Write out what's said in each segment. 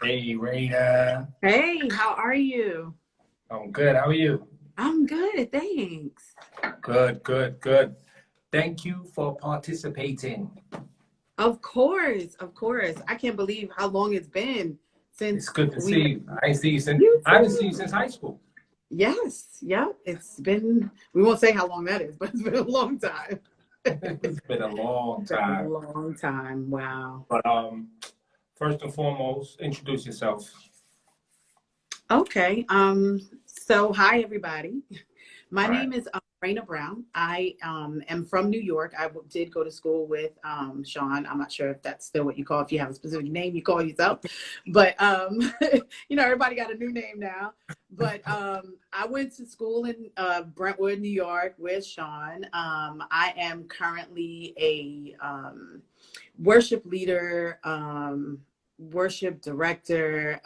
Hey, Rayna. Hey, how are you? I'm good. How are you? I'm good, thanks. Good, good, good. Thank you for participating. Of course, of course. I can't believe how long it's been It's since good to see we you. you I haven't seen you too. since high school. Yes, yeah. It's been we won't say how long that is, but it's been a long time. It's been a long Been a time. long time. Wow. But first and foremost, introduce yourself. Okay. So hi everybody. My All right. name is Rayna Brown. I am from New York. Did go to school with Sean. I'm not sure if that's still what you call, if you have a specific name you call yourself. But, everybody got a new name now. But I went to school in Brentwood, New York with Sean. I am currently a worship leader, worship director.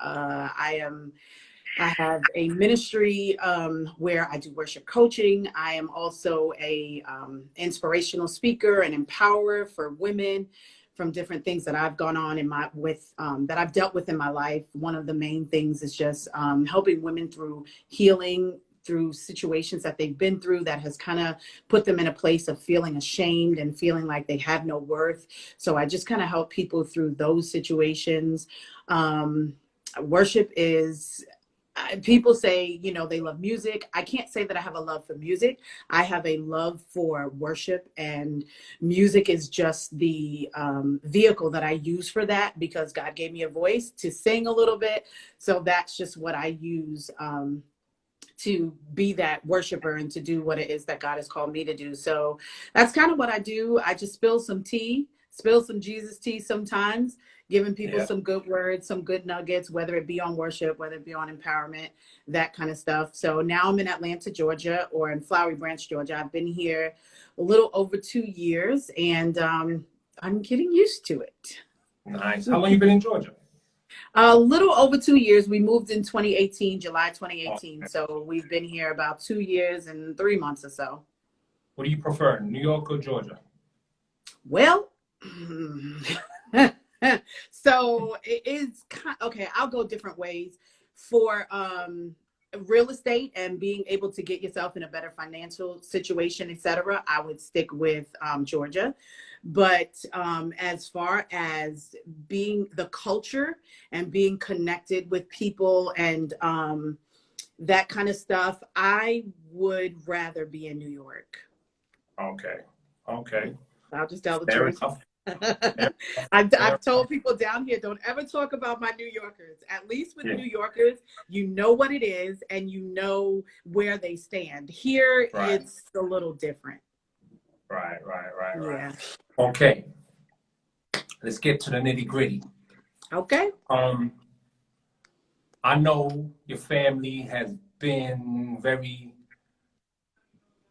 I have a ministry where I do worship coaching. I am also a inspirational speaker and empowerer for women from different things that I've gone on in my with that I've dealt with in my life. One of the main things is just helping women through healing through situations that they've been through that has kind of put them in a place of feeling ashamed and feeling like they have no worth. So I just kind of help people through those situations. Worship is people say, they love music. I can't say that I have a love for music. I have a love for worship, and music is just the vehicle that I use for that because God gave me a voice to sing a little bit. So that's just what I use to be that worshiper and to do what it is that God has called me to do. So that's kind of what I do. I just spill some Jesus tea sometimes, giving people Yeah. some good words, some good nuggets, whether it be on worship, whether it be on empowerment, that kind of stuff. So now I'm in Atlanta, Georgia, or in Flowery Branch, Georgia. I've been here a little over 2 years, and I'm getting used to it. Nice. How long you been in Georgia? A little over 2 years. We moved in 2018, July Oh, 2018. okay. So we've been here about 2 years and 3 months or so. What do you prefer, New York or Georgia? Well, so it is okay. I'll go different ways for real estate and being able to get yourself in a better financial situation, etc. I would stick with Georgia. But as far as being the culture and being connected with people and that kind of stuff, I would rather be in New York. Okay. Okay. I'll just tell the Fair truth. enough. Fair enough. I've Fair told enough. people down here, don't ever talk about my New Yorkers. At least with Yeah. New Yorkers, you know what it is and you know where they stand. Here, Right. it's a little different. Right. Right. Right. Right. Yeah. Okay. Let's get to the nitty gritty. Okay. Um, I know your family has been very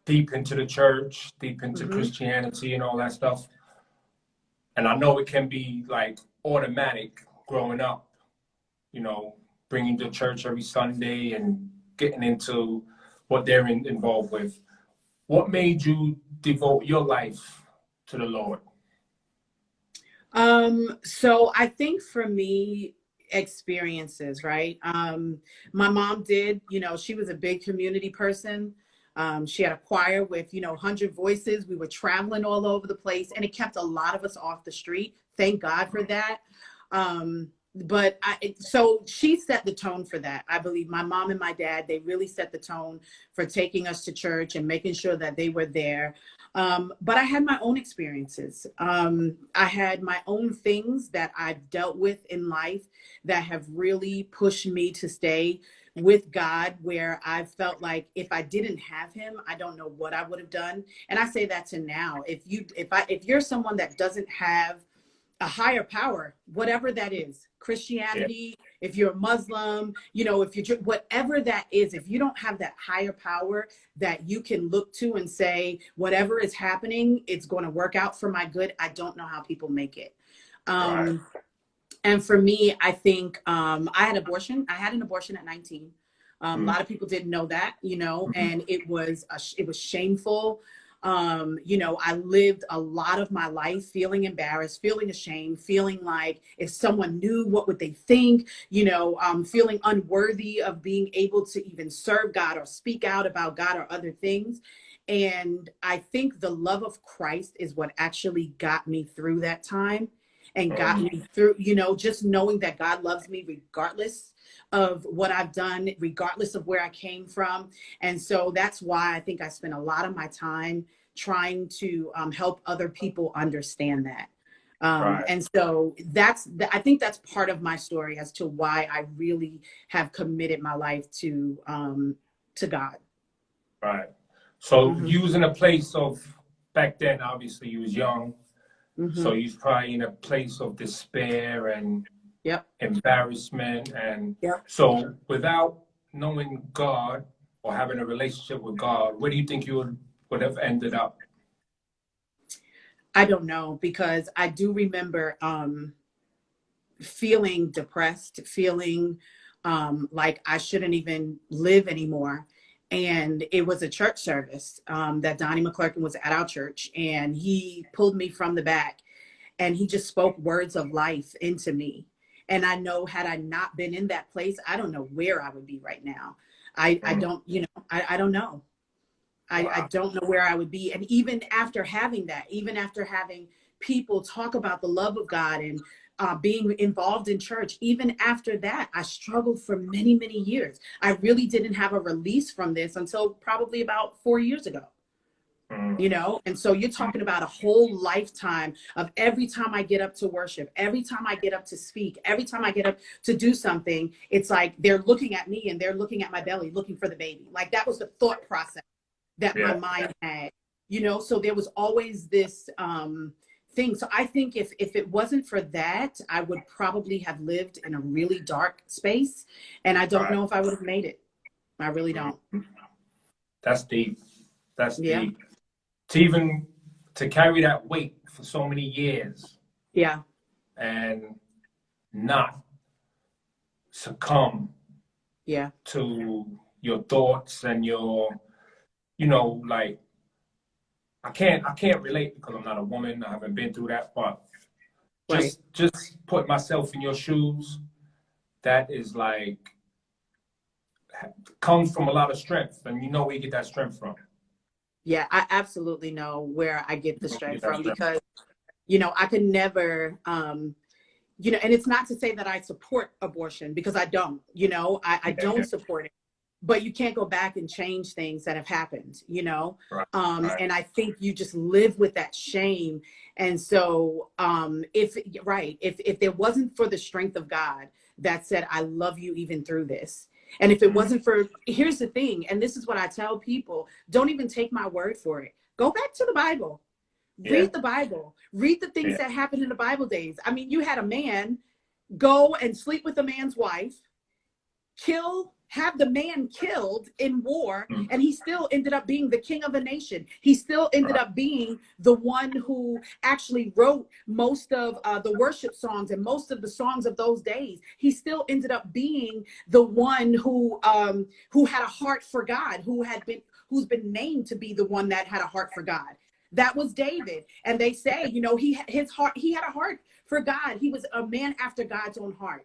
deep into the church, deep into Hmm. Christianity and all that stuff. And I know it can be like automatic growing up, you know, bringing to church every Sunday and getting into what they're involved with. What made you devote your life to the Lord? So I think for me, experiences, right? My mom did, she was a big community person. She had a choir with, 100 voices. We were traveling all over the place, and it kept a lot of us off the street. Thank God for that. So she set the tone for that. I believe my mom and my dad, they really set the tone for taking us to church and making sure that they were there. But I had my own experiences. I had my own things that I've dealt with in life that have really pushed me to stay with God, where I felt like if I didn't have him, I don't know what I would have done. And I say that to now. If you're someone that doesn't have a higher power, whatever that is, Yeah, Christianity, if you're a Muslim, if you're whatever that is, if you don't have that higher power that you can look to and say, whatever is happening, it's going to work out for my good. I don't know how people make it. right. Um, and for me, I think I had an abortion at 19. A Mm, lot of people didn't know that, mhm. and it was shameful. You know, I lived a lot of my life feeling embarrassed, feeling ashamed, feeling like if someone knew, what would they think? You know, feeling unworthy of being able to even serve God or speak out about God or other things. And I think the love of Christ is what actually got me through that time and got me through, you know, just knowing that God loves me regardless of what I've done, regardless of where I came from. And so that's why I think I spend a lot of my time trying to help other people understand that. Right. And so I think that's part of my story as to why I really have committed my life to God. Right. So you was in a place of, back then, obviously you was young. So you was probably in a place of despair and embarrassment. And so without knowing God or having a relationship with God, where do you think you would have ended up? I don't know, because I do remember feeling depressed, feeling like I shouldn't even live anymore. And it was a church service that Donnie McClurkin was at our church, and he pulled me from the back and he just spoke words of life into me. And I know, had I not been in that place, I don't know where I would be right now. I don't, you know, I don't know. I don't know where I would be. And even after having that, even after having people talk about the love of God and being involved in church, even after that, I struggled for many, many years. I really didn't have a release from this until probably about 4 years ago. You know, and so you're talking about a whole lifetime of every time I get up to worship, every time I get up to speak, every time I get up to do something, it's like they're looking at me and they're looking at my belly, looking for the baby. Like that was the thought process that my mind had, you know. So there was always this thing. So I think if it wasn't for that, I would probably have lived in a really dark space, and I don't know if I would have made it. I really don't. That's deep. That's deep. To carry that weight for so many years. Yeah. And not succumb to your thoughts and your, you know, like, I can't relate because I'm not a woman. I haven't been through that, but just put myself in your shoes. That is like, comes from a lot of strength, and you know where you get that strength from. Yeah, I absolutely know where I get the strength from, because, you know, I could never, you know, and it's not to say that I support abortion, because I don't, you know, I don't support it. But you can't go back and change things that have happened, you know? And I think you just live with that shame. And so if there wasn't for the strength of God that said, I love you even through this. And if it wasn't for, here's the thing, and this is what I tell people, don't even take my word for it. Go back to the Bible. Read the Bible. Read the things that happened in the Bible days. I mean, you had a man go and sleep with a man's wife, have the man killed in war, and he still ended up being the king of a nation. He still ended up being the one who actually wrote most of the worship songs and most of the songs of those days. He still ended up being the one who had a heart for God, who's been named to be the one that had a heart for God. That was David. And they say, you know, he had a heart for God. He was a man after God's own heart.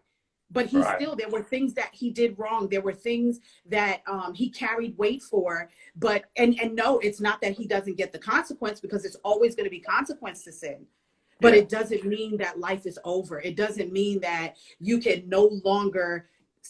But there were things that he did wrong. There were things that he carried weight for. But, and no, it's not that he doesn't get the consequence, because it's always going to be consequence to sin. But it doesn't mean that life is over. It doesn't mean that you can no longer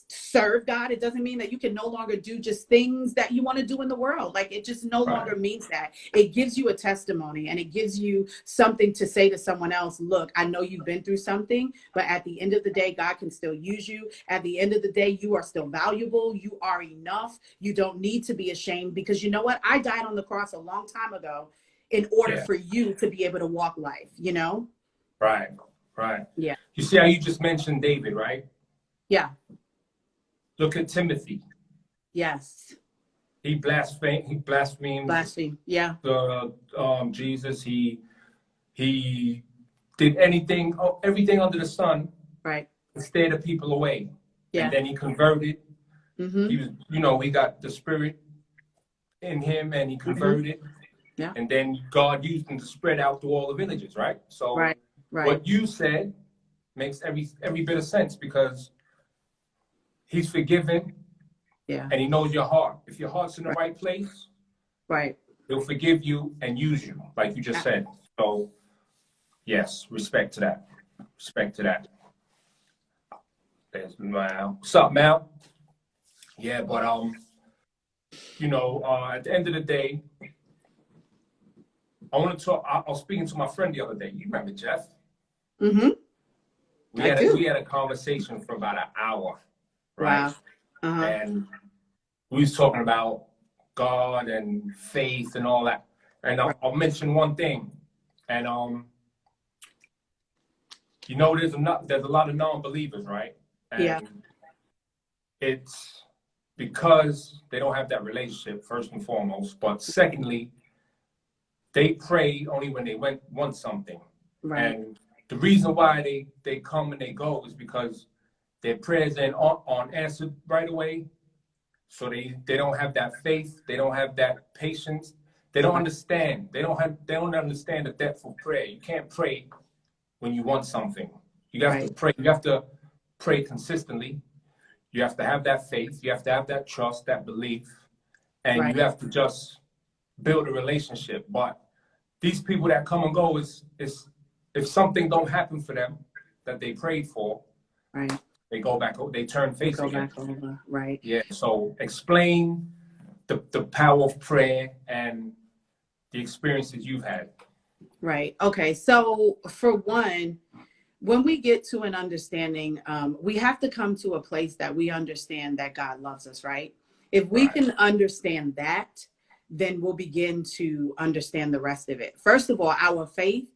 serve God. It doesn't mean that you can no longer do just things that you want to do in the world. Like, it just no longer means that. It gives you a testimony, and it gives you something to say to someone else. Look, I know you've been through something, but at the end of the day, God can still use you. At the end of the day, you are still valuable. You are enough. You don't need to be ashamed, because you know what? I died on the cross a long time ago in order for you to be able to walk life, you know? Right. Yeah. You see how you just mentioned David, right? Yeah. Look at Timothy. Yes. He blasphemed. Yeah. Jesus. He did everything under the sun. Right. To steer the people away. Yeah. And then he converted. He was, you know, he got the spirit in him, and he converted. Yeah. And then God used them to spread out through all the villages, right? So Right. Right. what you said makes every bit of sense, because he's forgiven Yeah. and he knows your heart. If your heart's in the Right. right place, Right. he'll forgive you and use you, like you just said. So yes, respect to that. Respect to that. There's Mal. What's up, Mal? Yeah, but at the end of the day, I want to talk. I was speaking to my friend the other day. You remember Jeff? Mm-hmm. I do. We had a conversation for about an hour, right? Wow. Uh-huh. And we was talking about God and faith and all that. And I'll mention one thing. And there's a lot of non-believers, right? And Yeah. it's because they don't have that relationship, first and foremost. But secondly, they pray only when they want something. Right. And the reason why they come and they go is because their prayers aren't answered right away. So they don't have that faith. They don't have that patience. They don't understand. They don't understand the depth of prayer. You can't pray when you want something. You have to pray. You have to pray consistently. You have to have that faith. You have to have that trust, that belief, and you have to just build a relationship. But these people that come and go is if something don't happen for them that they prayed for, right, they go back. They turn face go again. back over. Right. Yeah. So explain the power of prayer and the experiences you've had. Right. Okay. So for one, when we get to an understanding, we have to come to a place that we understand that God loves us, right? If we can understand that, then we'll begin to understand the rest of it. First of all, our faith,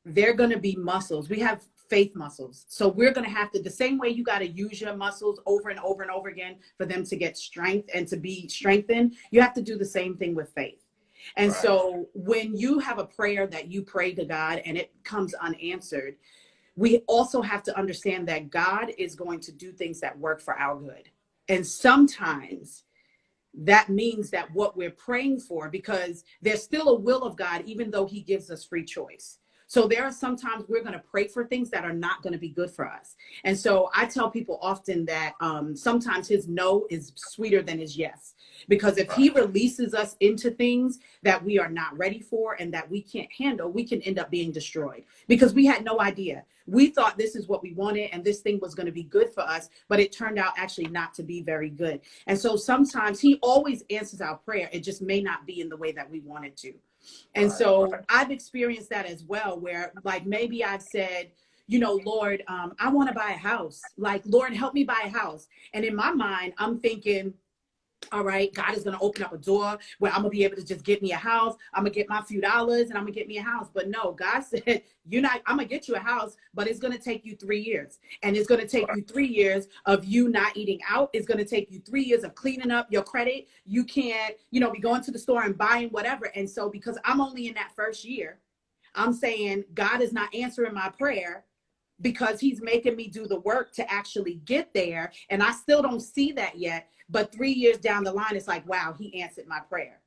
they're going to be muscles. We have faith muscles. So we're going to have to, the same way you got to use your muscles over and over and over again for them to get strength and to be strengthened, you have to do the same thing with faith. And so when you have a prayer that you pray to God and it comes unanswered, we also have to understand that God is going to do things that work for our good. And sometimes that means that what we're praying for, because there's still a will of God, even though he gives us free choice. So there are sometimes we're going to pray for things that are not going to be good for us. And so I tell people often that sometimes his no is sweeter than his yes, because if he releases us into things that we are not ready for and that we can't handle, we can end up being destroyed because we had no idea. We thought this is what we wanted and this thing was going to be good for us, but it turned out actually not to be very good. And so sometimes he always answers our prayer. It just may not be in the way that we wanted to. And so I've experienced that as well, where like maybe I've said, Lord, I want to buy a house. Like, Lord, help me buy a house. And in my mind, I'm thinking, all right, God is going to open up a door where I'm going to be able to just get me a house. I'm going to get my few dollars and I'm going to get me a house. But no, God said, I'm going to get you a house, but it's going to take you 3 years. And it's going to take you 3 years of you not eating out. It's going to take you 3 years of cleaning up your credit. You can't, be going to the store and buying whatever. And so because I'm only in that first year, I'm saying God is not answering my prayer because he's making me do the work to actually get there. And I still don't see that yet. But 3 years down the line, it's like, wow, he answered my prayer.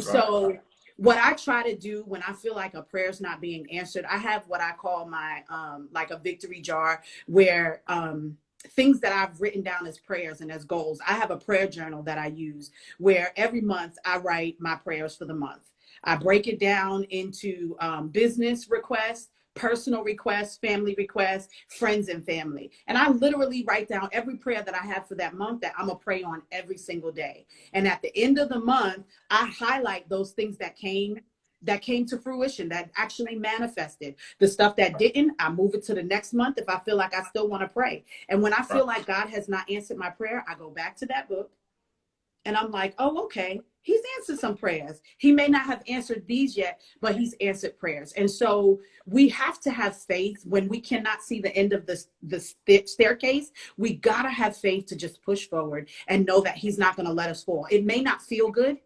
So what I try to do when I feel like a prayer is not being answered, I have what I call my, like a victory jar where things that I've written down as prayers and as goals. I have a prayer journal that I use where every month I write my prayers for the month. I break it down into business requests, personal requests, family requests, friends and family. And I literally write down every prayer that I have for that month that I'm going to pray on every single day. And at the end of the month, I highlight those things that came to fruition, that actually manifested. The stuff that didn't, I move it to the next month if I feel like I still want to pray. And when I feel like God has not answered my prayer, I go back to that book and I'm like, oh, okay, he's answered some prayers. He may not have answered these yet, but he's answered prayers. And so we have to have faith when we cannot see the end of the staircase. We got to have faith to just push forward and know that he's not going to let us fall. It may not feel good.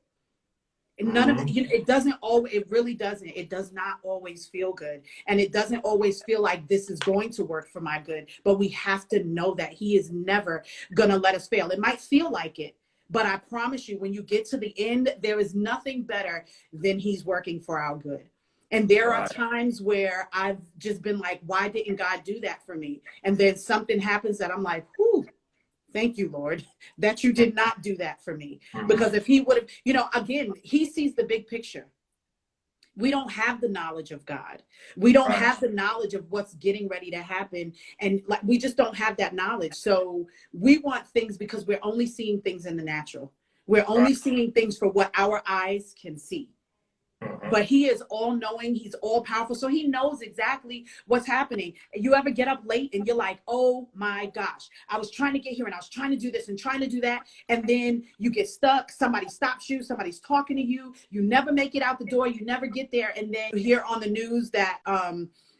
None of it, it doesn't always, it really doesn't. It does not always feel good. And it doesn't always feel like this is going to work for my good. But we have to know that he is never going to let us fail. It might feel like it, But I promise you, when you get to the end, there is nothing better than he's working for our good. And there are times where I've just been like, why didn't God do that for me? And then something happens that I'm like, whew, thank you, Lord, that you did not do that for me. Because if he would have, you know, again, he sees the big picture. We don't have the knowledge of God. We don't have the knowledge of what's getting ready to happen. And like, we just don't have that knowledge. So we want things because we're only seeing things in the natural. We're only seeing things for what our eyes can see. But he is all knowing. He's all powerful. So he knows exactly what's happening. You ever get up late and you're like, oh my gosh, I was trying to get here and I was trying to do this and trying to do that. And then you get stuck. Somebody stops you. Somebody's talking to you. You never make it out the door. You never get there. And then you hear on the news that,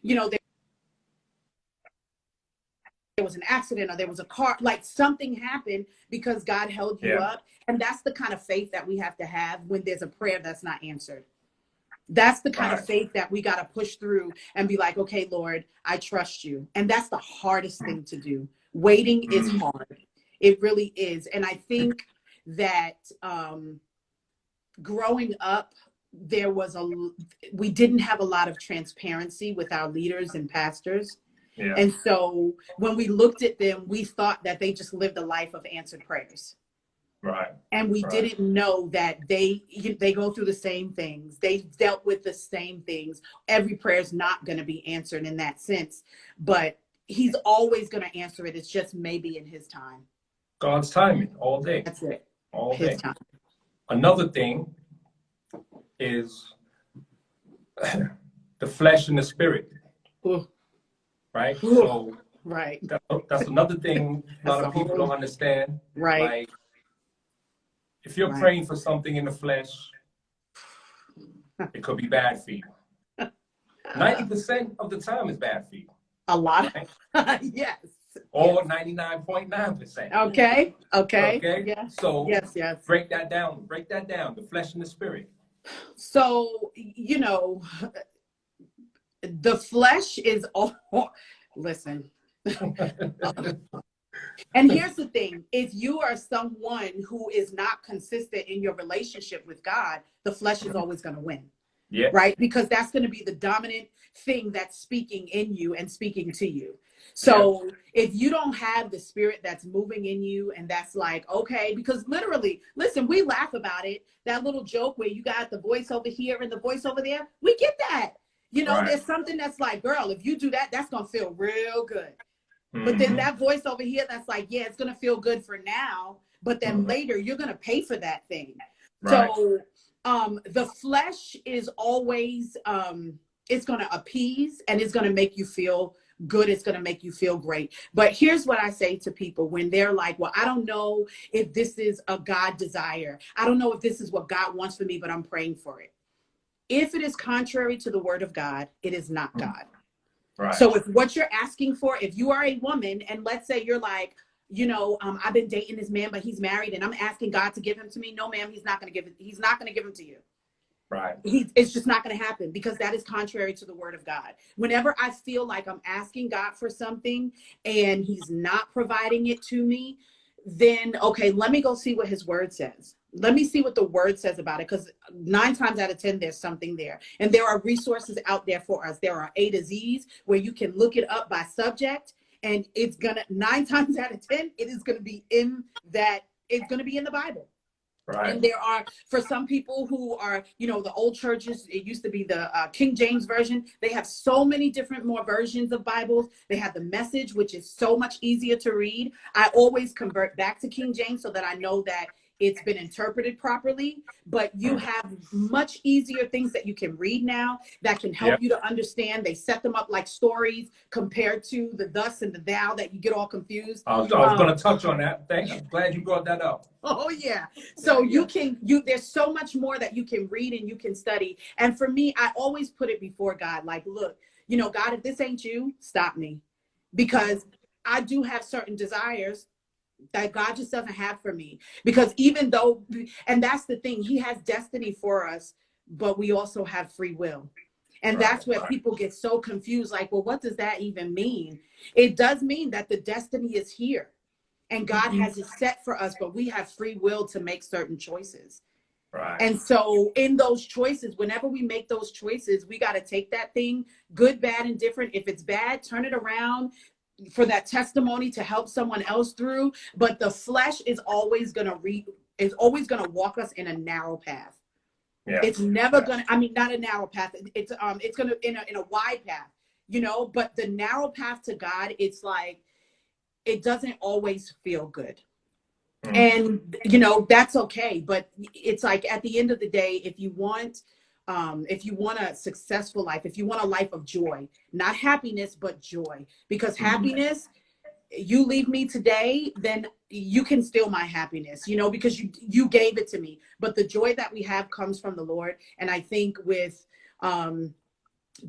you know, there was an accident or there was a car, like something happened because God held you up. And that's the kind of faith that we have to have when there's a prayer that's not answered. That's the kind of faith that we got to push through and be like, okay, Lord, I trust you. And that's the hardest thing to do. Waiting is hard. It really is. And I think that growing up, we didn't have a lot of transparency with our leaders and pastors. And so when we looked at them, we thought that they just lived a life of answered prayers. And we didn't know that they go through the same things. They dealt with the same things. Every prayer is not going to be answered in that sense, but he's always going to answer it. It's just maybe in his time. God's timing all day. That's it. All his day. Time. Another thing is the flesh and the spirit. Ooh. Right? Ooh. So right. That's another thing a lot of people don't understand. Right. Like, if you're praying for something in the flesh, it could be bad for you. 90% of the time is bad for you. A lot. Right? Yes. Or 99.9%. Okay. Yes. So yes. Break that down. The flesh and the spirit. So, you know, the flesh is all, listen. And here's the thing, if you are someone who is not consistent in your relationship with God, the flesh is always going to win. Yeah. Right? Because that's going to be the dominant thing that's speaking in you and speaking to you. So if you don't have the spirit that's moving in you and that's like, okay, because literally, listen, we laugh about it. That little joke where you got the voice over here and the voice over there, we get that. You know, there's something that's like, girl, if you do that, that's going to feel real good. But then that voice over here that's like, yeah, it's going to feel good for now. But then later you're going to pay for that thing. Right. So the flesh is always, it's going to appease and it's going to make you feel good. It's going to make you feel great. But here's what I say to people when they're like, well, I don't know if this is a God desire. I don't know if this is what God wants for me, but I'm praying for it. If it is contrary to the word of God, it is not God. Right. So if what you're asking for, if you are a woman and let's say you're like, you know, I've been dating this man, but he's married and I'm asking God to give him to me. No, ma'am, he's not going to give it. He's not going to give him to you. Right. It's just not going to happen because that is contrary to the word of God. Whenever I feel like I'm asking God for something and he's not providing it to me, then, okay, let me go see what his word says. Let me see what the word says about it, because 9 times out of 10, there's something there. And there are resources out there for us. There are A to Z's where you can look it up by subject, and it's going to, 9 times out of 10, it is going to be in that, it's going to be in the Bible. Right. And there are, for some people who are, you know, the old churches, it used to be the King James Version. They have so many different more versions of Bibles. They have the Message, which is so much easier to read. I always convert back to King James so that I know that it's been interpreted properly, but you have much easier things that you can read now that can help you to understand. They set them up like stories compared to the thus and the thou that you get all confused. I was going to touch on that. Thanks. I'm glad you brought that up. Oh yeah. So there's so much more that you can read and you can study. And for me, I always put it before God, like, look, you know, God, if this ain't you, stop me, because I do have certain desires that God just doesn't have for me, because even though, and that's the thing, he has destiny for us, but we also have free will. And that's where people get so confused, like, well, what does that even mean? It does mean that the destiny is here. and God has it set for us, but we have free will to make certain choices. Right. And so in those choices, whenever we make those choices, we got to take that thing, good, bad, and different. If it's bad, turn it around for that testimony to help someone else through. But the flesh is always going to walk us in a narrow path. Yeah. It's never going to, I mean, not a narrow path. It's going to in a wide path, you know, but the narrow path to God, it's like, it doesn't always feel good. And, you know, that's okay. But it's like, at the end of the day, if you want a successful life, if you want a life of joy, not happiness, but joy, because happiness, you leave me today, then you can steal my happiness, you know, because you gave it to me. But the joy that we have comes from the Lord. And I think with,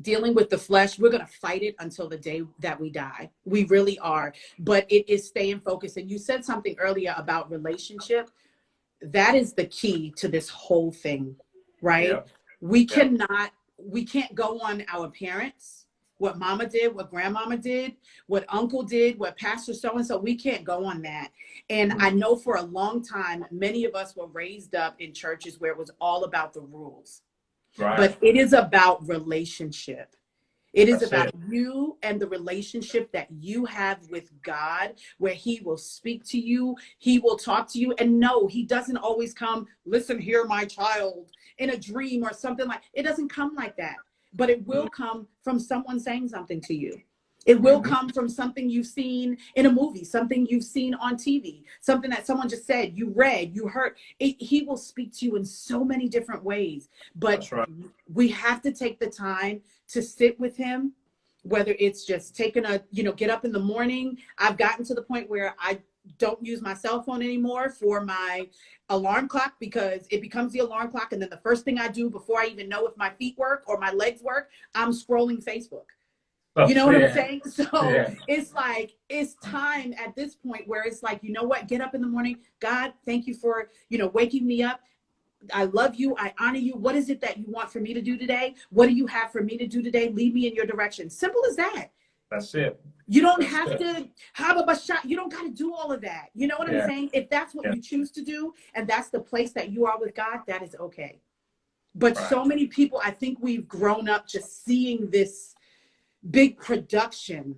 dealing with the flesh, we're going to fight it until the day that we die. We really are. But it is staying focused. And you said something earlier about relationship. That is the key to this whole thing, right? Yeah. We can't go on our parents, what mama did, what grandmama did, what uncle did, what pastor so-and-so. We can't go on that. And I know for a long time, many of us were raised up in churches where it was all about the rules. Right. But it is about relationship. It is about you and the relationship that you have with God, where he will speak to you. He will talk to you. And no, he doesn't always come, listen here, my child, in a dream or something like, it doesn't come like that. But it will come from someone saying something to you. It will come from something you've seen in a movie, something you've seen on TV, something that someone just said, you read, you heard. He will speak to you in so many different ways. But we have to take the time to sit with him, whether it's just taking get up in the morning. I've gotten to the point where I don't use my cell phone anymore for my alarm clock, because it becomes the alarm clock. And then the first thing I do before I even know if my feet work or my legs work, I'm scrolling Facebook. You know what I'm saying? So it's like, it's time at this point where it's like, you know what, get up in the morning. God, thank you for, waking me up. I love you. I honor you. What is it that you want for me to do today? What do you have for me to do today? Lead me in your direction. Simple as that. That's it. You don't have to have a shot. You don't got to do all of that. You know what I'm saying? If that's what you choose to do, and that's the place that you are with God, that is okay. But so many people, I think we've grown up just seeing this big production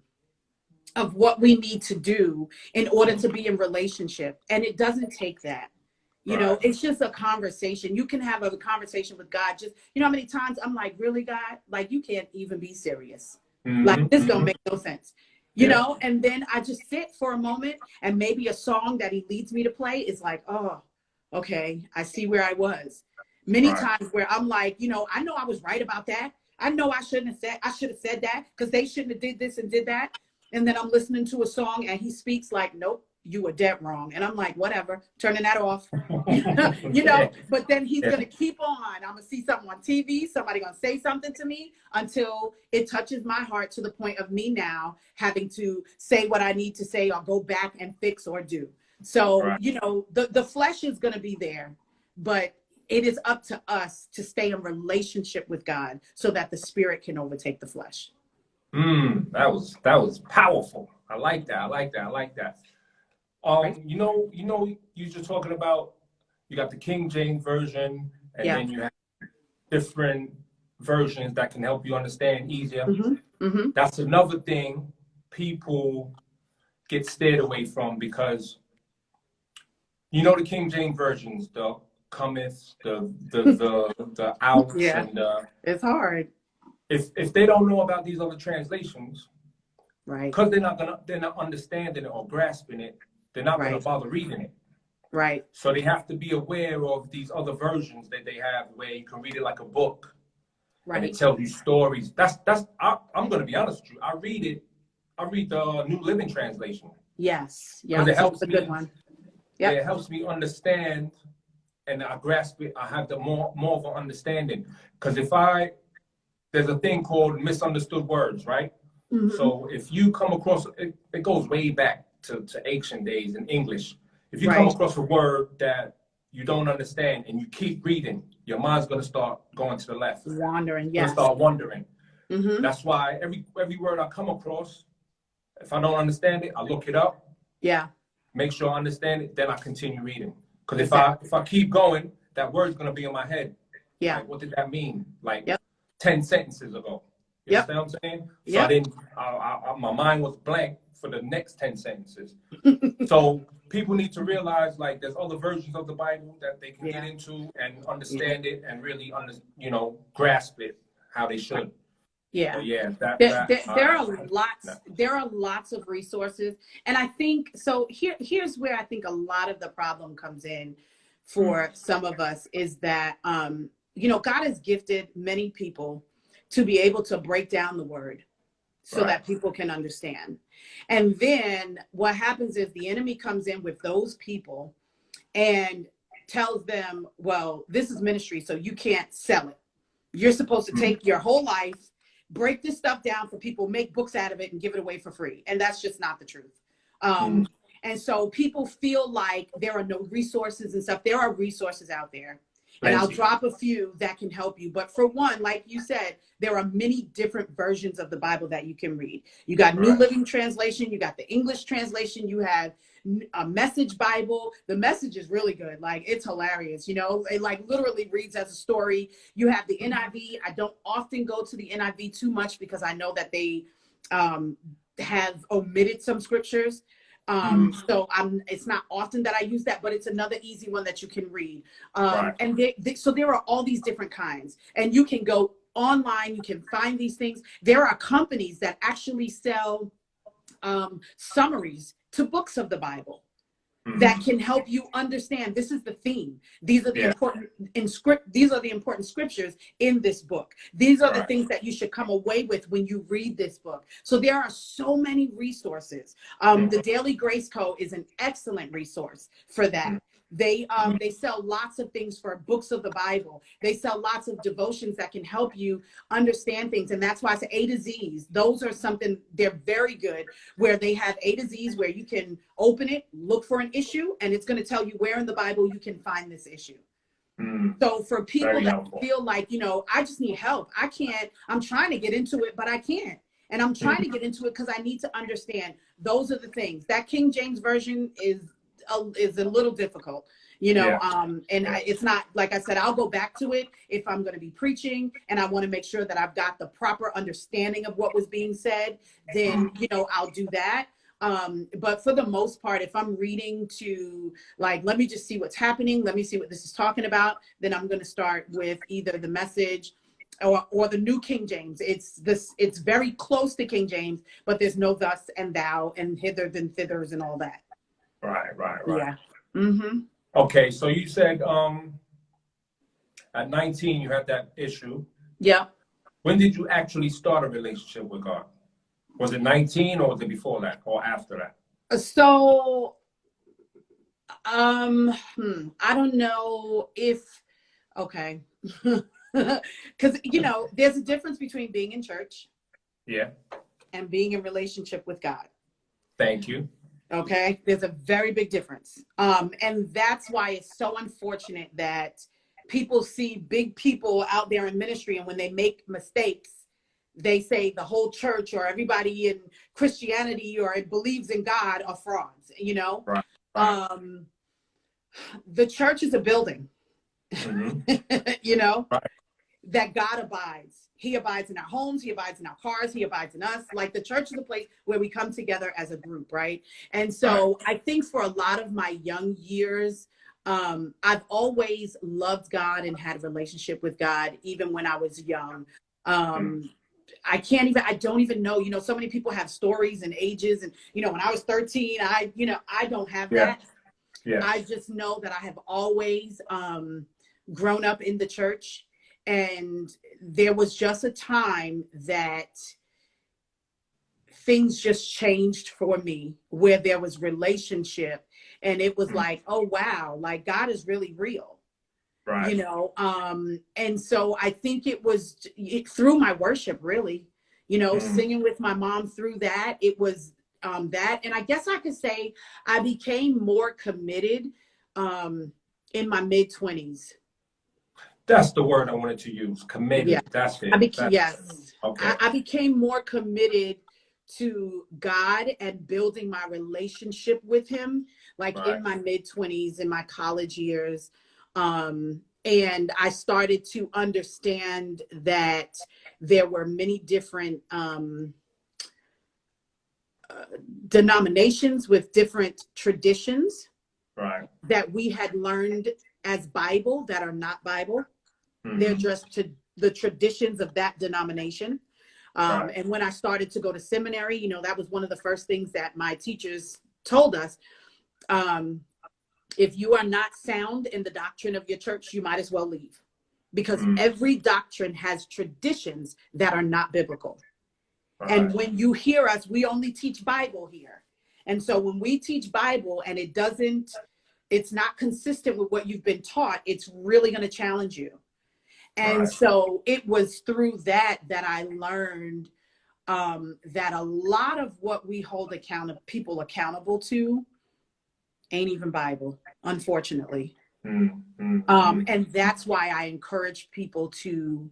of what we need to do in order to be in relationship. And it doesn't take that. You know, it's just a conversation. You can have a conversation with God. Just, how many times I'm like, really, God? Like, you can't even be serious. Like, this don't make no sense. You know, and then I just sit for a moment, and maybe a song that he leads me to play is like, oh, okay, I see where I was. Many times where I'm like, I know I was right about that. I know I should have said that, because they shouldn't have did this and did that. And then I'm listening to a song and he speaks like, nope, you were dead wrong. And I'm like, whatever, turning that off, but then he's going to keep on. I'm going to see something on TV. Somebody going to say something to me until it touches my heart to the point of me now having to say what I need to say or go back and fix or do. So, the flesh is going to be there, but it is up to us to stay in relationship with God so that the spirit can overtake the flesh. That was powerful. I like that. You're just talking about, you got the King James version, and then you have different versions that can help you understand easier. That's another thing people get steered away from, because the King James versions, the cometh, the outs, and it's hard. If they don't know about these other translations, right? Because they're not understanding it or grasping it, they're not gonna bother reading it. Right. So they have to be aware of these other versions that they have, where you can read it like a book. Right. And it tells you stories. I'm gonna be honest with you. I read the New Living Translation. Yes. Yeah. It helps a good one. Yeah. It helps me understand, and I grasp it. I have the more of an understanding. Because there's a thing called misunderstood words, right? So if you come across, it goes way back to ancient days in English. If you come across a word that you don't understand and you keep reading, your mind's going to start going to the left. Wandering, yes. Start wondering. That's why every word I come across, if I don't understand it, I look it up. Yeah. make sure I understand it, then I continue reading. Because if I keep going, that word's gonna be in my head. Yeah. Like, what did that mean? Like, Yep. 10 sentences ago. You Yep. understand what I'm saying? So Yep. I didn't. My mind was blank for the next 10 sentences. So people need to realize, like, there's other versions of the Bible that they can get into and understand it and really grasp it how they should. Yeah. So, yeah. There are lots of resources, and I think so. Here's where I think a lot of the problem comes in for some of us is that God has gifted many people to be able to break down the word so that people can understand. And then what happens is the enemy comes in with those people and tells them, well, this is ministry, so you can't sell it. You're supposed to take your whole life, break this stuff down for people, make books out of it, and give it away for free. And that's just not the truth. And so people feel like there are no resources and stuff. There are resources out there. And I'll drop a few that can help you. But for one, like you said, there are many different versions of the Bible that you can read. You got New Living Translation. You got the English translation. You have a Message Bible. The Message is really good. Like, it's hilarious. It like literally reads as a story. You have the NIV. I don't often go to the NIV too much because I know that they have omitted some scriptures. So it's not often that I use that, but it's another easy one that you can read. And so there are all these different kinds, and you can go online, you can find these things. There are companies that actually sell summaries to books of the Bible that can help you understand this is the theme. These are the important scriptures in this book. These are the things that you should come away with when you read this book. So there are so many resources. The Daily Grace Co. is an excellent resource for that. They sell lots of things for books of the Bible. They sell lots of devotions that can help you understand things. And that's why I say A to Z's. Those are something, they're very good, where they have A to Z's where you can open it, look for an issue, and it's going to tell you where in the Bible you can find this issue. So for people that feel like, I just need help. I'm trying to get into it, but I can't. And I'm trying to get into it because I need to understand. Those are the things. That King James Version is a little difficult, and it's not, like I said, I'll go back to it if I'm going to be preaching and I want to make sure that I've got the proper understanding of what was being said, then, I'll do that. But for the most part, if I'm reading to like, let me just see what's happening, let me see what this is talking about, then I'm going to start with either the Message or the New King James. It's very close to King James, but there's no thus and thou and hither than thithers and all that. Right. Yeah. Okay, so you said at 19 you had that issue. Yeah. When did you actually start a relationship with God? Was it 19 or was it before that or after that? So I don't know if okay. Because there's a difference between being in church and being in relationship with God. Thank you. Okay, there's a very big difference. And that's why it's so unfortunate that people see big people out there in ministry, and when they make mistakes, they say the whole church or everybody in Christianity or it believes in God are frauds, Right. The church is a building, Right. that God abides. He abides in our homes. He abides in our cars. He abides in us. Like, the church is a place where we come together as a group, right? And so I think for a lot of my young years, I've always loved God and had a relationship with God, even when I was young. I don't even know, so many people have stories and ages. And, when I was 13, I don't have that. Yeah. I just know that I have always grown up in the church. And there was just a time that things just changed for me, where there was relationship, and it was like, oh, wow, like God is really real, right. And so I think it was through my worship, really, singing with my mom through that. It was that. And I guess I could say I became more committed in my mid-20s. That's the word I wanted to use. Committed. Yeah. That's it. Yes. Okay. I became more committed to God and building my relationship with him, like in my mid-20s, in my college years. And I started to understand that there were many different denominations with different traditions that we had learned as Bible that are not Bible. They're just the traditions of that denomination. And when I started to go to seminary, you know, that was one of the first things that my teachers told us. If you are not sound in the doctrine of your church, you might as well leave, because every doctrine has traditions that are not biblical. And when you hear us, we only teach Bible here. And so when we teach Bible and it's not consistent with what you've been taught, it's really going to challenge you. And so it was through that I learned that a lot of what we hold people accountable to ain't even Bible, unfortunately. And that's why I encourage people to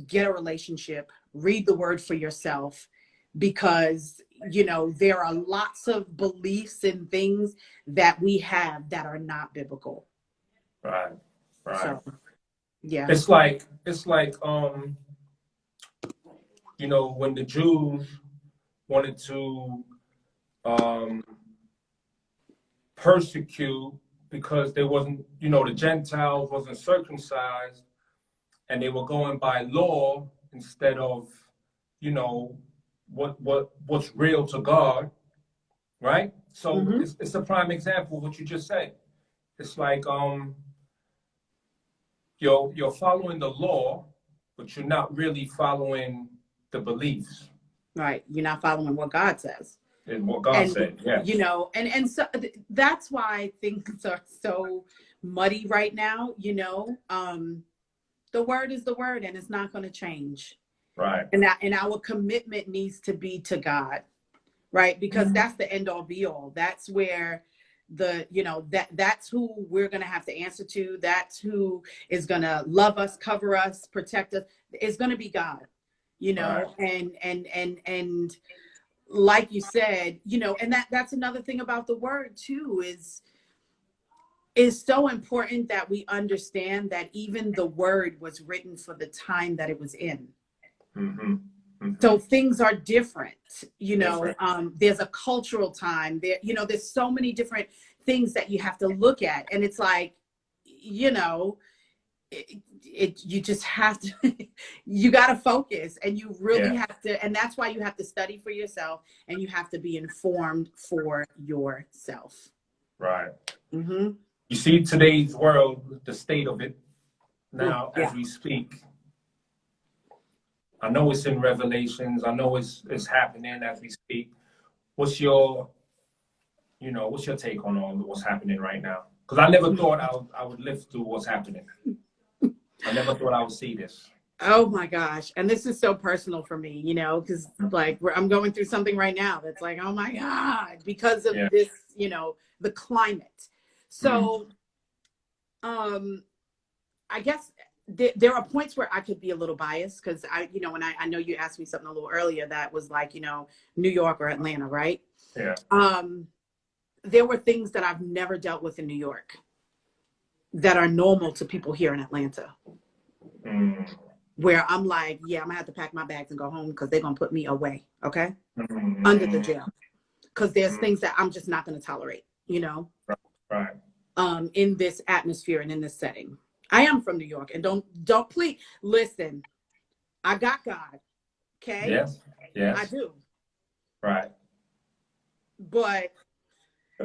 get a relationship, read the word for yourself, because, you know, there are lots of beliefs and things that we have that are not biblical. Right. So, yeah. It's like, you know, when the Jews wanted to persecute because they wasn't, you know, the Gentiles wasn't circumcised, and they were going by law instead of, you know, what's real to God, right? So it's a prime example of what you just said. It's like you're following the law, but you're not really following the beliefs. Right. You're not following what God says. And what God said, yeah. You know, and so that's why things are so muddy right now, you know. The word is the word, and it's not going to change. Right. And our commitment needs to be to God, right? Because that's the end all be all. That's where that's who we're going to have to answer to. That's who is going to love us, cover us, protect us. It's going to be God, you know. And like you said, you know, and that's another thing about the word too, is so important that we understand that even the word was written for the time that it was in. So things are different, you know. There's a cultural time there, you know, there's so many different things that you have to look at. And it's like, you know, you just have to, you got to focus, and you really have to, and that's why you have to study for yourself, and you have to be informed for yourself. Right. You see today's world, the state of it now as we speak. I know it's in Revelations. I know it's happening as we speak. What's your take on all of what's happening right now? Because I never thought I would live through what's happening. I never thought I would see this. Oh my gosh. And this is so personal for me, you know, because like I'm going through something right now that's like, oh my God, because of this, you know, the climate. So, I guess there are points where I could be a little biased, because you know, when I know you asked me something a little earlier that was like, you know, New York or Atlanta, right? Yeah. There were things that I've never dealt with in New York that are normal to people here in Atlanta, where I'm like, yeah, I'm gonna have to pack my bags and go home, because they're gonna put me away, okay, under the jail, because there's things that I'm just not gonna tolerate, you know. Right. In this atmosphere and in this setting. I am from New York, and don't please listen. I got God, okay? Yes. I do. Right. But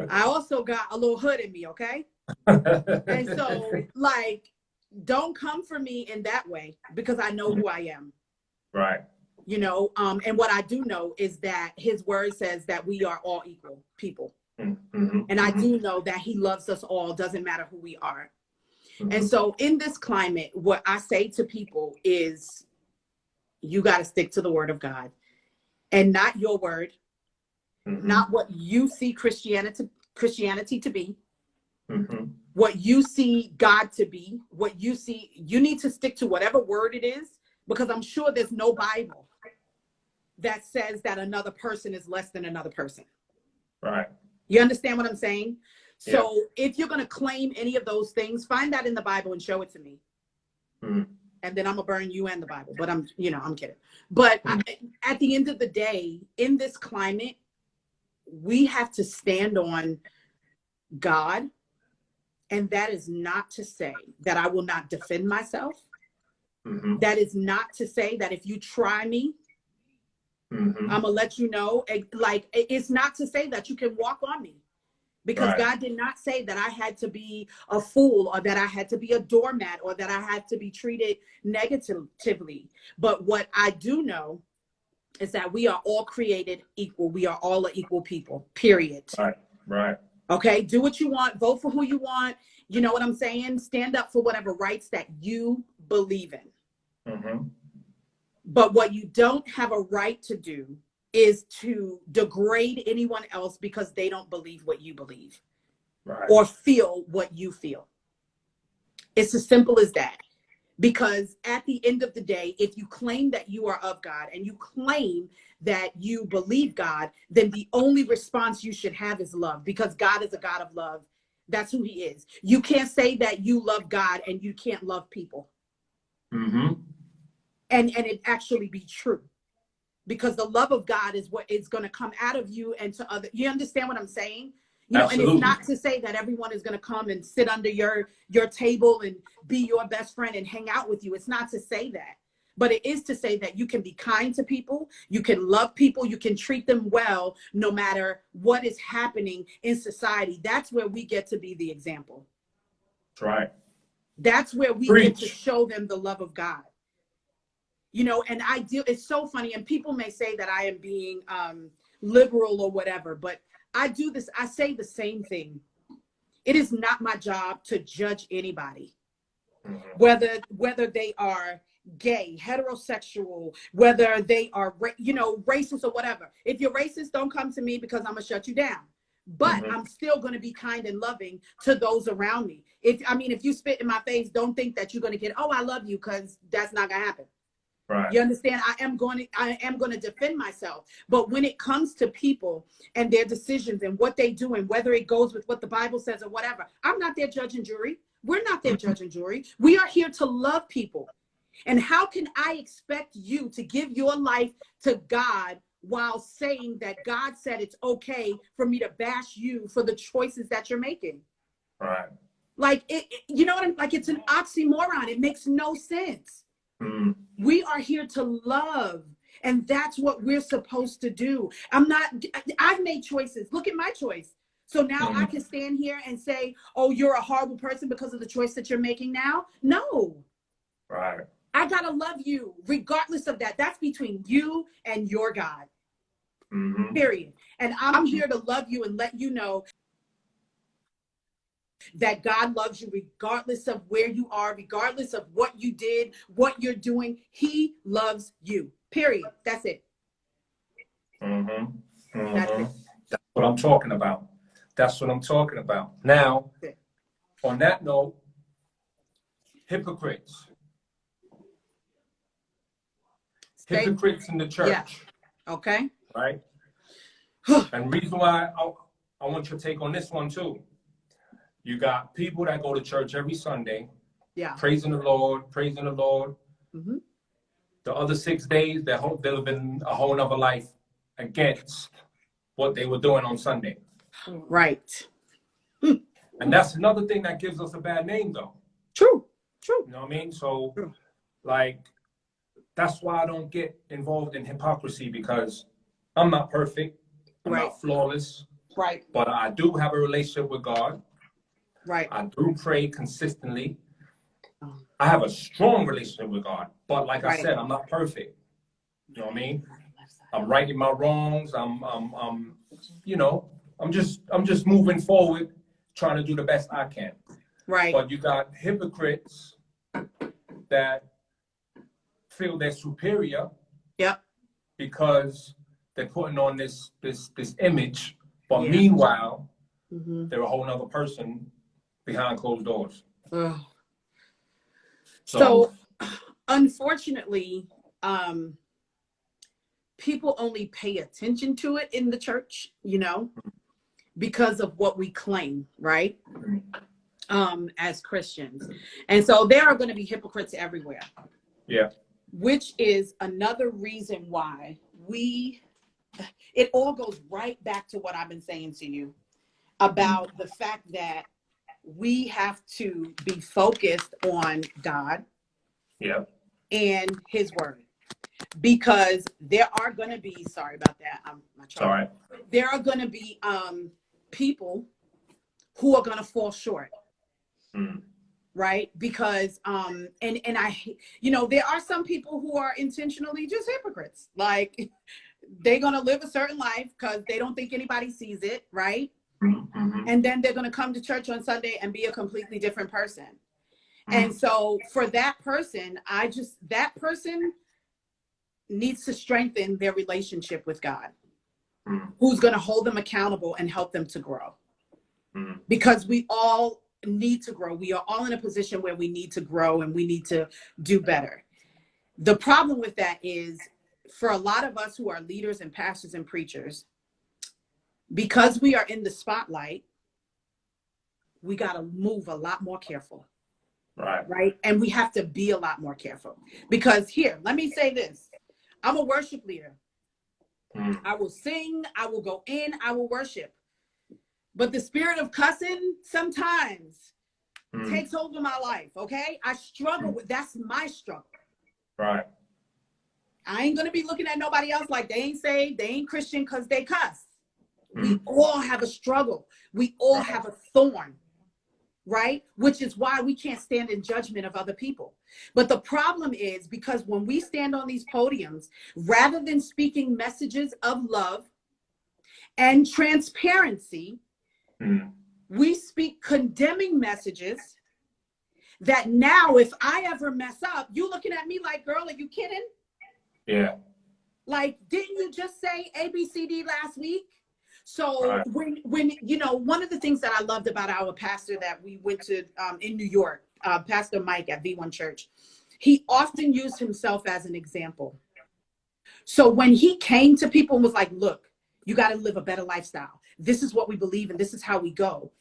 I also got a little hood in me, okay? And so, like, don't come for me in that way, because I know who I am. Right. You know, and what I do know is that his word says that we are all equal people. And I do know that he loves us all, doesn't matter who we are. And so in this climate, what I say to people is, you got to stick to the word of God, and not your word, not what you see Christianity to be, what you see God to be, what you see. You need to stick to whatever word it is, because I'm sure there's no Bible that says that another person is less than another person. Right. You understand what I'm saying? Yeah. So if you're going to claim any of those things, find that in the Bible and show it to me. Mm. And then I'm gonna burn you and the Bible. But I'm kidding. But at the end of the day, in this climate, we have to stand on God. And that is not to say that I will not defend myself. Mm-hmm. That is not to say that if you try me, Mm-hmm. I'm gonna let you know. Like, it's not to say that you can walk on me. Because Right. God did not say that I had to be a fool or that I had to be a doormat or that I had to be treated negatively. But what I do know is that we are all created equal. We are all an equal people, period. Right. Right. Okay, do what you want, vote for who you want. You know what I'm saying? Stand up for whatever rights that you believe in. Mm-hmm. But what you don't have a right to do is to degrade anyone else because they don't believe what you believe. Right. Or feel what you feel. It's as simple as that. Because at the end of the day, if you claim that you are of God and you claim that you believe God, then the only response you should have is love, because God is a God of love. That's who he is. You can't say that you love God and you can't love people. Mm-hmm. And it actually be true. Because the love of God is what is going to come out of you and to other. You understand what I'm saying? You know, Absolutely. and it's not to say that everyone is going to come and sit under your table and be your best friend and hang out with you. It's not to say that. But it is to say that you can be kind to people, you can love people, you can treat them well, no matter what is happening in society. That's where we get to be the example. That's right. That's where we get to show them the love of God. You know, and it's so funny, and people may say that I am being liberal or whatever, but I say the same thing. It is not my job to judge anybody, whether they are gay, heterosexual, whether they are, racist or whatever. If you're racist, don't come to me because I'm gonna shut you down. But I'm still going to be kind and loving to those around me. If you spit in my face, don't think that you're going to get, oh, I love you, because that's not going to happen. Right. You understand? I am going to defend myself. But when it comes to people and their decisions and what they do and whether it goes with what the Bible says or whatever, I'm not their judge and jury. We're not their judge and jury. We are here to love people. And how can I expect you to give your life to God while saying that God said it's okay for me to bash you for the choices that you're making? Right. Like, you know what I'm like? It's an oxymoron. It makes no sense. We are here to love, and that's what we're supposed to do. I've made choices. Look at my choice. So now I can stand here and say, oh, you're a horrible person because of the choice that you're making now? No. Right. I gotta love you regardless of that. That's between you and your God. Period. And I'm here to love you and let you know that God loves you regardless of where you are, regardless of what you did, what you're doing. He loves you. Period. That's it. That's it. That's what I'm talking about. That's what I'm talking about. Now, on that note, hypocrites. Hypocrites in the church. Yeah. Okay. Right? And reason why I want your take on this one too. You got people that go to church every Sunday, praising the Lord. The other 6 days, they're living a whole nother life against what they were doing on Sunday. Right. And that's another thing that gives us a bad name, though. True. You know what I mean? So, like, that's why I don't get involved in hypocrisy, because I'm not perfect. I'm not flawless. Right. But I do have a relationship with God. Right. I do pray consistently. I have a strong relationship with God. But like I said, I'm not perfect. You know what I mean? I'm righting my wrongs. I'm just moving forward, trying to do the best I can. Right. But you got hypocrites that feel they're superior. Yep. Because they're putting on this image, but meanwhile, they're a whole nother person behind closed doors. So unfortunately, people only pay attention to it in the church, you know, because of what we claim, right? As Christians. And so there are going to be hypocrites everywhere. Yeah. Which is another reason why it all goes right back to what I've been saying to you about the fact that we have to be focused on God, Yeah, and his word, because there are going to be, sorry about that, all right. there are going to be people who are going to fall short. Right? Because and I, you know, there are some people who are intentionally just hypocrites. Like, they're going to live a certain life because they don't think anybody sees it, right? And then they're going to come to church on Sunday and be a completely different person. And so for that person, that person needs to strengthen their relationship with God, who's going to hold them accountable and help them to grow. Because we all need to grow. We are all in a position where we need to grow and we need to do better. The problem with that is, for a lot of us who are leaders and pastors and preachers, because we are in the spotlight, we got to move a lot more careful. Right. And we have to be a lot more careful, because here, let me say this. I'm a worship leader. I will sing, I will go in, I will worship. But the spirit of cussing sometimes takes over my life, okay? I struggle with, that's my struggle. Right. I ain't gonna be looking at nobody else like they ain't saved, they ain't Christian because they cuss. We all have a struggle. We all have a thorn, right? Which is why we can't stand in judgment of other people. But the problem is, because when we stand on these podiums, rather than speaking messages of love and transparency, we speak condemning messages that now, if I ever mess up, you looking at me like, girl, are you kidding? Yeah. Like, didn't you just say ABCD last week? So when you know, one of the things that I loved about our pastor that we went to in New York, Pastor Mike at V1 Church, he often used himself as an example. So when he came to people and was like, look, you got to live a better lifestyle. This is what we believe and this is how we go.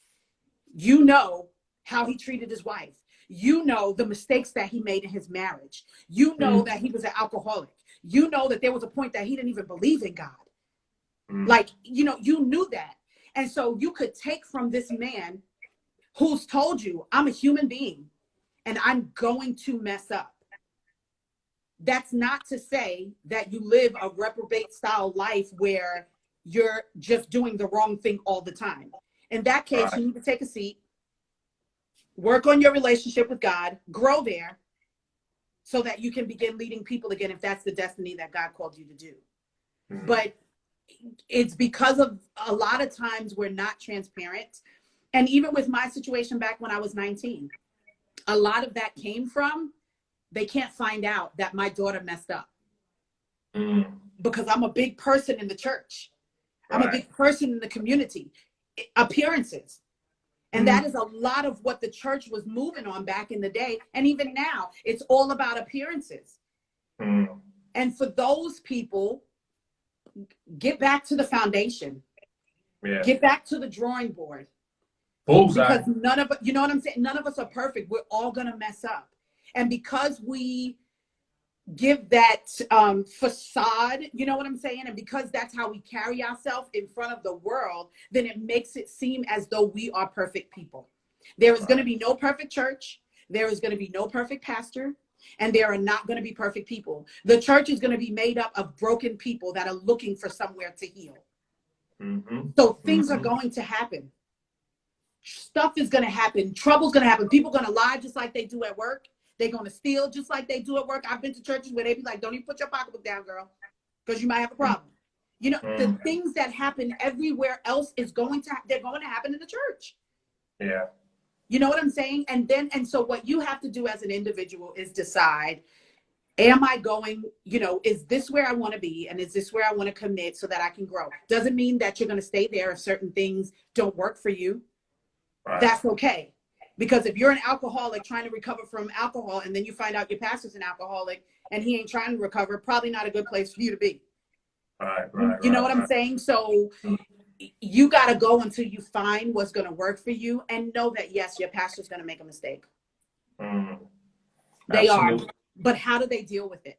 You know how he treated his wife. You know the mistakes that he made in his marriage. You know that he was an alcoholic. You know that there was a point that he didn't even believe in God. Like, you know, you knew that. And so you could take from this man who's told you, I'm a human being and I'm going to mess up. That's not to say that you live a reprobate style life where you're just doing the wrong thing all the time. In that case, you need to take a seat, work on your relationship with God, grow there so that you can begin leading people again, if that's the destiny that God called you to do. But it's because of a lot of times we're not transparent. And even with my situation back when I was 19, a lot of that came from, they can't find out that my daughter messed up. Because I'm a big person in the church. I'm a big person in the community. Appearances. And that is a lot of what the church was moving on back in the day. And even now, it's all about appearances. And for those people, get back to the foundation. Get back to the drawing board. Because none of, you know what I'm saying? None of us are perfect. We're all going to mess up. And because we give that facade, you know what I'm saying? And because that's how we carry ourselves in front of the world, then it makes it seem as though we are perfect people. There is going to be no perfect church. There is going to be no perfect pastor. And there are not going to be perfect people. The church is going to be made up of broken people that are looking for somewhere to heal. So things are going to happen. Stuff is going to happen. Trouble's going to happen. People are going to lie just like they do at work. They're going to steal just like they do at work. I've been to churches where they be like, don't even put your pocketbook down, girl, because you might have a problem. You know, the things that happen everywhere else is they're going to happen in the church. Yeah. You know what I'm saying? And so what you have to do as an individual is decide, am I going, you know, is this where I want to be? And is this where I want to commit so that I can grow? Doesn't mean that you're going to stay there if certain things don't work for you. That's okay. Because if you're an alcoholic trying to recover from alcohol and then you find out your pastor's an alcoholic and he ain't trying to recover, probably not a good place for you to be. You know what I'm saying? So you got to go until you find what's going to work for you, and know that, yes, your pastor's going to make a mistake. They are. But how do they deal with it?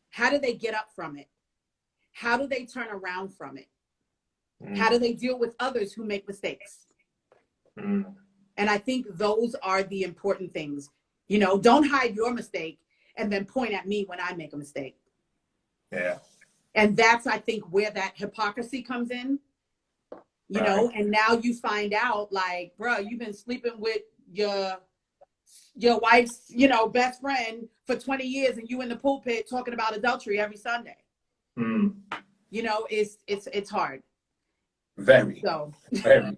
How do they get up from it? How do they turn around from it? How do they deal with others who make mistakes? And I think those are the important things. You know, don't hide your mistake and then point at me when I make a mistake. Yeah. And that's, I think, where that hypocrisy comes in, you know, and now you find out, like, bro, you've been sleeping with your wife's, you know, best friend for 20 years and you in the pulpit talking about adultery every Sunday. You know, it's hard. Very. So. Very.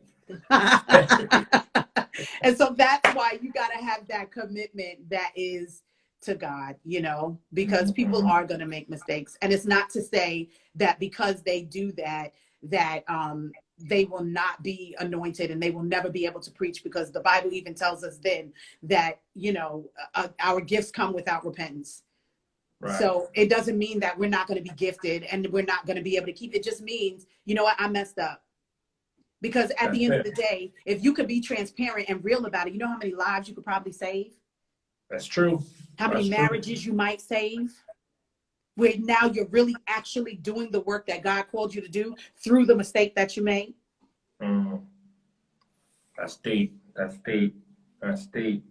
And so that's why you got to have that commitment that is to God, you know, because people are going to make mistakes. And it's not to say that because they do that, they will not be anointed and they will never be able to preach, because the Bible even tells us then that, you know, our gifts come without repentance. So it doesn't mean that we're not going to be gifted and we're not going to be able to keep it. Just means, you know what, I messed up. Because at the end of the day, if you could be transparent and real about it, you know how many lives you could probably save? That's true. How many marriages you might save? Where now you're really actually doing the work that God called you to do through the mistake that you made. That's deep. That's deep. That's deep.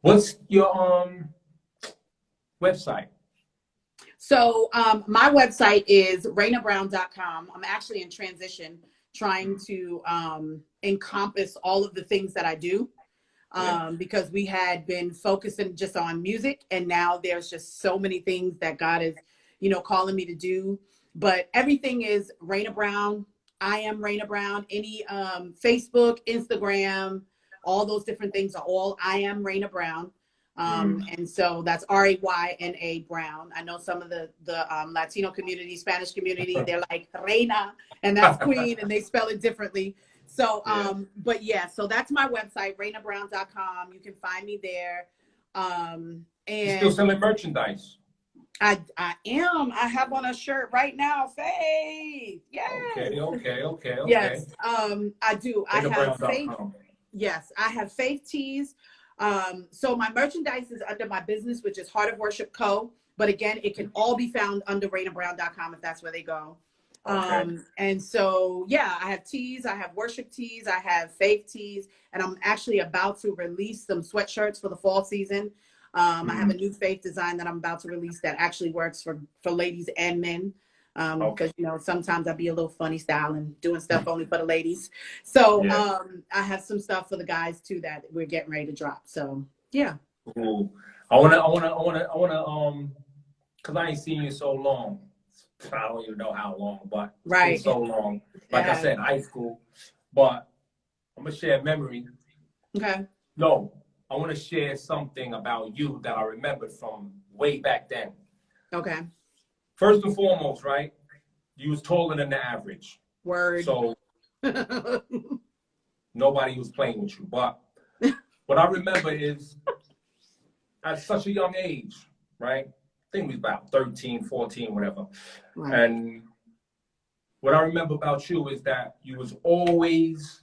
What's your website? So my website is raynabrown.com. I'm actually in transition, trying to encompass all of the things that I do, because we had been focusing just on music, and now there's just so many things that God is, you know, calling me to do. But everything is Rayna Brown. I am Rayna Brown. Any Facebook, Instagram, all those different things are all I am Rayna Brown. And so that's Rayna Brown. I know some of the Latino community, Spanish community, they're like Reina, and that's Queen, and they spell it differently. So, but yeah, so that's my website, raynabrown.com. You can find me there. And you're still selling merchandise? I am. I have on a shirt right now, Faith. Yes. Okay. Yes. I do. I have Faith. Yes, I have Faith tees. So my merchandise is under my business, which is Heart of Worship Co. But again, it can all be found under raynabrown.com if that's where they go. And so, yeah, I have tees, I have worship tees, I have faith tees, and I'm actually about to release some sweatshirts for the fall season. I have a new faith design that I'm about to release that actually works for ladies and men. Because, you know, sometimes I'd be a little funny style and doing stuff only for the ladies. So I have some stuff for the guys too that we're getting ready to drop. So yeah. Ooh. I wanna because I ain't seen you so long. I don't even know how long, but it's been so long. Like I said, high school. But I'm gonna share a memory. Okay. No, I want to share something about you that I remembered from way back then. Okay. First and foremost, right? You was taller than the average. Word. So nobody was playing with you. But what I remember is at such a young age, right? I think we was about 13, 14, whatever. Right. And what I remember about you is that you was always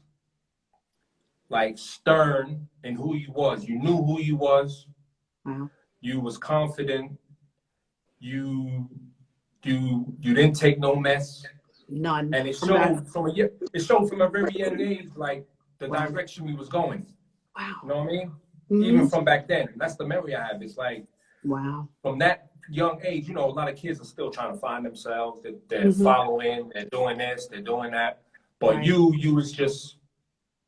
like stern in who you was. You knew who you was. Wow. You was confident. You didn't take no mess. None. And it showed from a very young age, like the direction we was going. Wow. You know what I mean? Even from back then. That's the memory I have. It's like, wow. From that young age, you know, a lot of kids are still trying to find themselves. They're following, they're doing this, they're doing that. But you was just,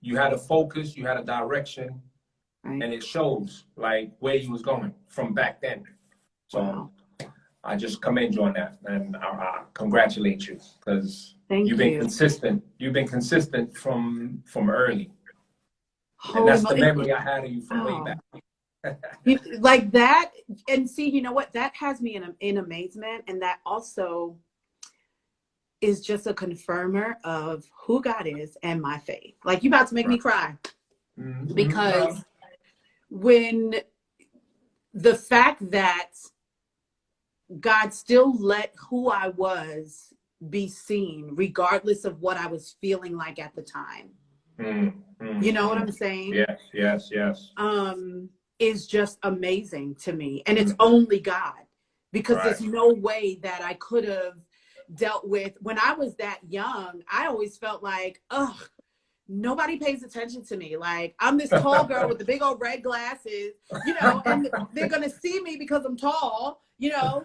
you had a focus, you had a direction, and it shows like where you was going from back then. So I just commend you on that, and I congratulate you, because you've been consistent. You've been consistent from early. And that's the memory I had of you from way back. Like that, and see, you know what? That has me in amazement, and that also is just a confirmer of who God is and my faith. Like, you about to make me cry, because when the fact that God still let who I was be seen, regardless of what I was feeling like at the time. You know what I'm saying? Yes, yes, yes. Is just amazing to me. And it's only God, because there's no way that I could have dealt with, when I was that young, I always felt like, ugh, nobody pays attention to me. Like, I'm this tall girl with the big old red glasses, you know, and they're going to see me because I'm tall, you know,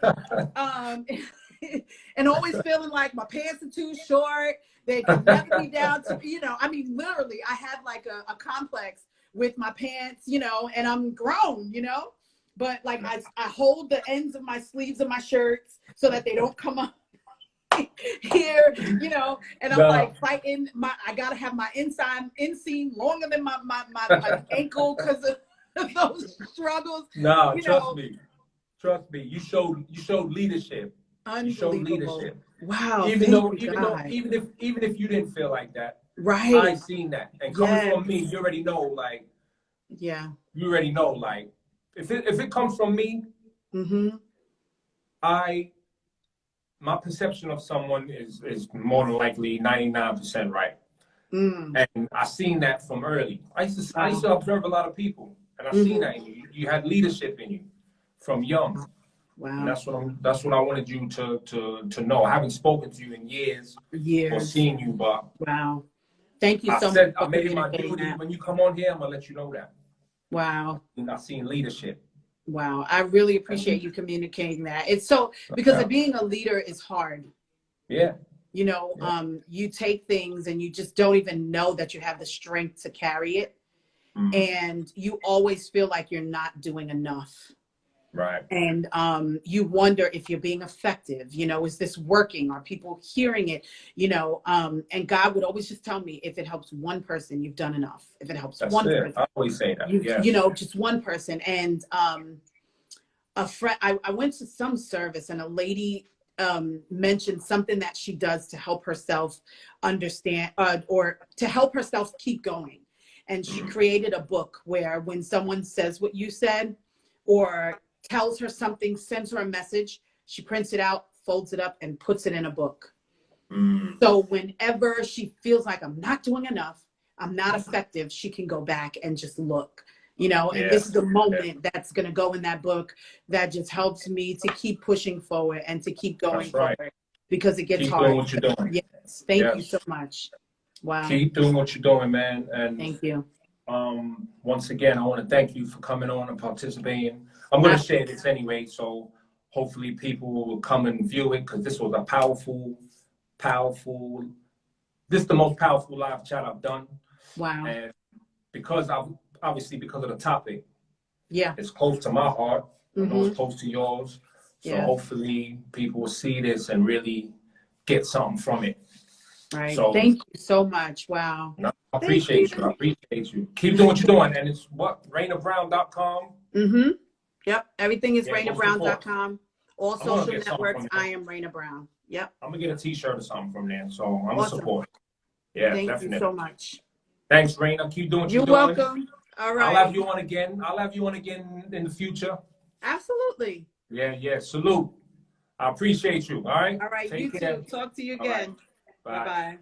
and always feeling like my pants are too short. They can never be down to, you know, I mean, literally, I had like a complex with my pants, you know, and I'm grown, you know, but like I hold the ends of my sleeves of my shirts so that they don't come up here, you know, and I'm like fighting I gotta have my inseam longer than my ankle because of those struggles. No, trust me. You showed leadership. You showed Unbelievable. leadership. Wow. Even if you didn't feel like that, right? I seen that, and coming from me, you already know. Like, yeah, you already know. Like, if it comes from me, my perception of someone is more than likely 99% right. And I seen that from early. I used to observe a lot of people, and I seen that in you. You had leadership in you from young. Wow. And that's what I wanted you to know. I haven't spoken to you in years or seen you, but wow. Thank you so much. I made it my duty. When you come on here, I'm gonna let you know that. Wow. And I seen leadership. Wow. I really appreciate you communicating that. It's so, because being a leader is hard. Yeah. You know, you take things and you just don't even know that you have the strength to carry it. And you always feel like you're not doing enough. Right. And you wonder if you're being effective. You know, is this working? Are people hearing it? You know, and God would always just tell me, if it helps one person, you've done enough. If it helps one person, I always say that. You know, just one person. And a friend, I went to some service, and a lady mentioned something that she does to help herself understand, or to help herself keep going. And she created a book where, when someone says what you said, or tells her something, sends her a message, she prints it out, folds it up, and puts it in a book. So whenever she feels like, I'm not doing enough, I'm not effective, she can go back and just look, you know. And this is the moment that's going to go in that book that just helps me to keep pushing forward and to keep going forward, because it gets hard. Keep doing what you're doing. Yes. Thank you so much. Wow. Keep doing what you're doing, man. And thank you. Once again, I want to thank you for coming on and participating. I'm going to share this anyway, so hopefully people will come and view it, because this was a powerful, this is the most powerful live chat I've done. Wow. And because obviously because of the topic, it's close to my heart. I know it's close to yours. So hopefully people will see this and really get something from it. Right. So thank you so much. Wow. No, I appreciate you. I appreciate you. Keep doing what you're doing. And it's what? RaynaBrown.com? Yep. Everything is RaynaBrown.com. All social networks, I am Rayna Brown. Yep. I'm going to get a t-shirt or something from there. So I'm going to support. Yeah, thank definitely. you so much. Thanks, Rayna. Keep doing what you're doing. You're welcome. All right. I'll have you on again in the future. Absolutely. Yeah. Salute. I appreciate you. All right? All right. Take care. Too. Talk to you again. Right. Bye. Bye-bye.